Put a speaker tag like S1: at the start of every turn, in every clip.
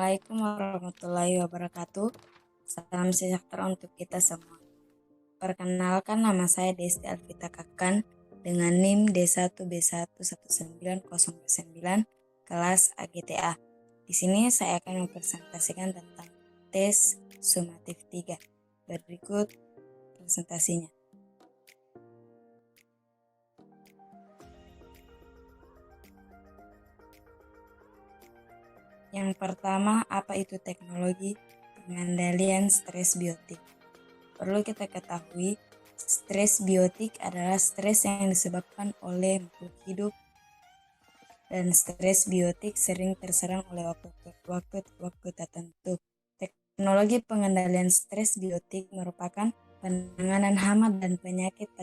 S1: Assalamualaikum warahmatullahi wabarakatuh. Salam sejahtera untuk kita semua. Perkenalkan, nama saya Desti Alvita Kakan dengan NIM D1B11909 kelas AGTA. Di sini saya akan mempresentasikan tentang tes sumatif 3. Berikut presentasinya. Yang pertama, apa itu teknologi pengendalian stres biotik? Perlu kita ketahui, stres biotik adalah stres yang disebabkan oleh makhluk hidup, dan stres biotik sering terserang oleh waktu tertentu. Teknologi pengendalian stres biotik merupakan penanganan hama dan penyakit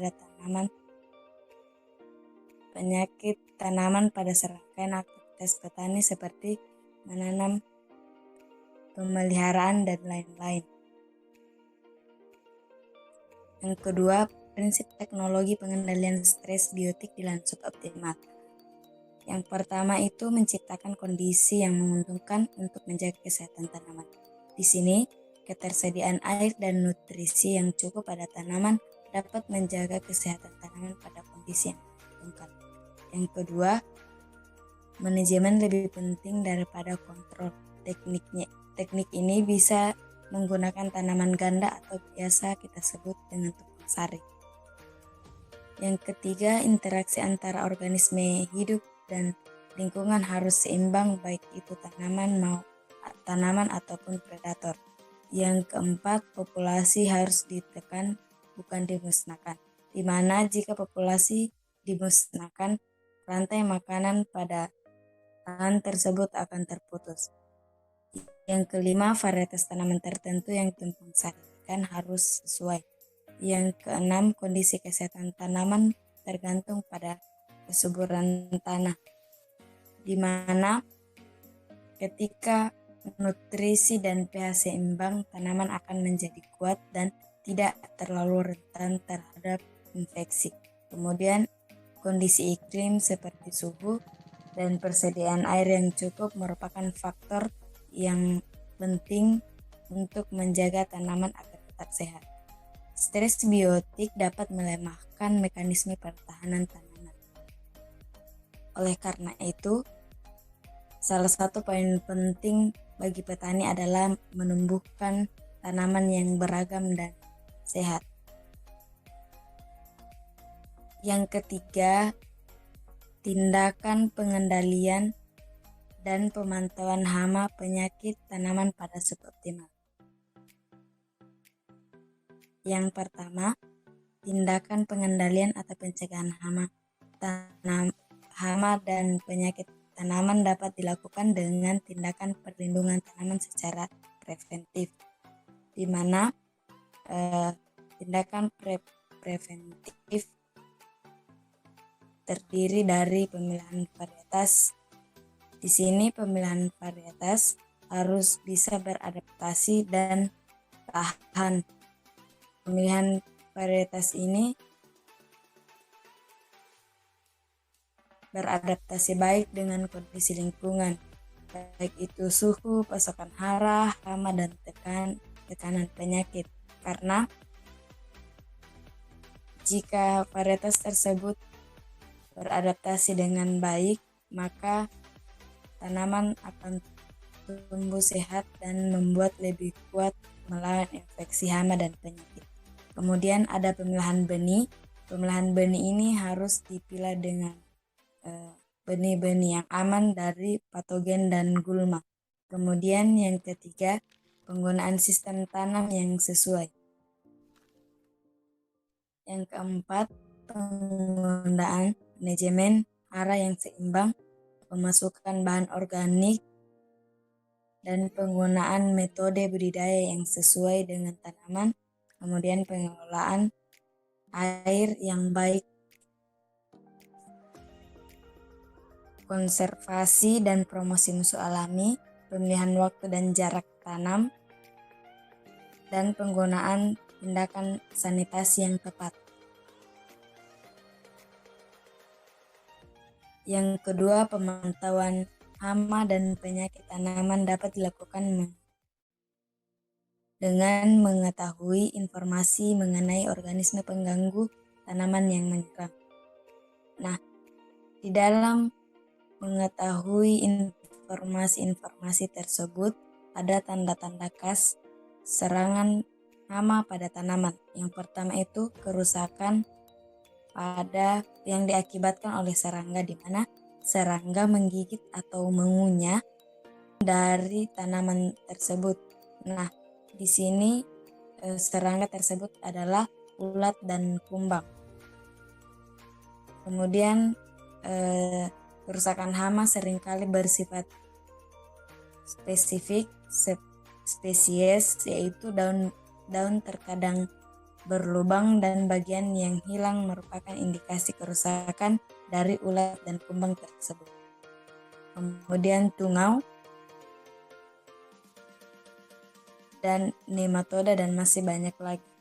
S1: tanaman pada serangkaian aktivitas petani seperti menanam, pemeliharaan, dan lain-lain. Yang kedua, prinsip teknologi pengendalian stres biotik dilakukan suboptimal. Yang pertama itu menciptakan kondisi yang menguntungkan untuk menjaga kesehatan tanaman. Di sini, ketersediaan air dan nutrisi yang cukup pada tanaman dapat menjaga kesehatan tanaman pada kondisi yang menguntungkan. Yang kedua, manajemen lebih penting daripada kontrol. Teknik ini bisa menggunakan tanaman ganda atau biasa kita sebut dengan tumpang sari. Yang ketiga, interaksi antara organisme hidup dan lingkungan harus seimbang, baik itu tanaman ataupun predator. Yang keempat, populasi harus ditekan bukan dimusnahkan, di mana jika populasi dimusnahkan, rantai makanan pada lahan tersebut akan terputus. Yang kelima, varietas tanaman tertentu yang tumpang sarikan harus sesuai. Yang keenam, kondisi kesehatan tanaman tergantung pada kesuburan tanah, di mana ketika nutrisi dan pH seimbang, tanaman akan menjadi kuat dan tidak terlalu rentan terhadap infeksi. Kemudian, kondisi iklim seperti suhu dan persediaan air yang cukup merupakan faktor yang penting untuk menjaga tanaman agar tetap sehat. Stres biotik dapat melemahkan mekanisme pertahanan tanaman. Oleh karena itu, salah satu poin penting bagi petani adalah menumbuhkan tanaman yang beragam dan sehat. Yang ketiga, tindakan pengendalian dan pemantauan hama penyakit tanaman pada suboptimal. Yang pertama, tindakan pengendalian atau pencegahan hama dan penyakit tanaman dapat dilakukan dengan tindakan perlindungan tanaman secara preventif, di mana tindakan preventif terdiri dari pemilihan varietas. Di sini pemilihan varietas harus bisa beradaptasi dan tahan. Pemilihan varietas ini beradaptasi baik dengan kondisi lingkungan, baik itu suhu, pasokan hara, hama, dan tekanan penyakit. Karena jika varietas tersebut beradaptasi dengan baik, maka tanaman akan tumbuh sehat dan membuat lebih kuat melawan infeksi hama dan penyakit. Kemudian ada pemilihan benih. Pemilihan benih ini harus dipilah dengan benih-benih yang aman dari patogen dan gulma. Kemudian yang ketiga, penggunaan sistem tanam yang sesuai. Yang keempat, penggunaan manajemen hara yang seimbang, pemasukan bahan organik, dan penggunaan metode budidaya yang sesuai dengan tanaman. Kemudian pengelolaan air yang baik, konservasi dan promosi musuh alami, pemilihan waktu dan jarak tanam, dan penggunaan tindakan sanitasi yang tepat. Yang kedua, pemantauan hama dan penyakit tanaman dapat dilakukan dengan mengetahui informasi mengenai organisme pengganggu tanaman yang menyerang. Nah, di dalam mengetahui informasi-informasi tersebut, ada tanda-tanda khas serangan hama pada tanaman. Yang pertama itu kerusakan yang diakibatkan oleh serangga, di mana serangga menggigit atau mengunyah dari tanaman tersebut. Nah, di sini serangga tersebut adalah ulat dan kumbang. Kemudian kerusakan hama seringkali bersifat spesifik spesies, yaitu daun terkadang berlubang dan bagian yang hilang merupakan indikasi kerusakan dari ulat dan kumbang tersebut. Kemudian tungau dan nematoda dan masih banyak lagi.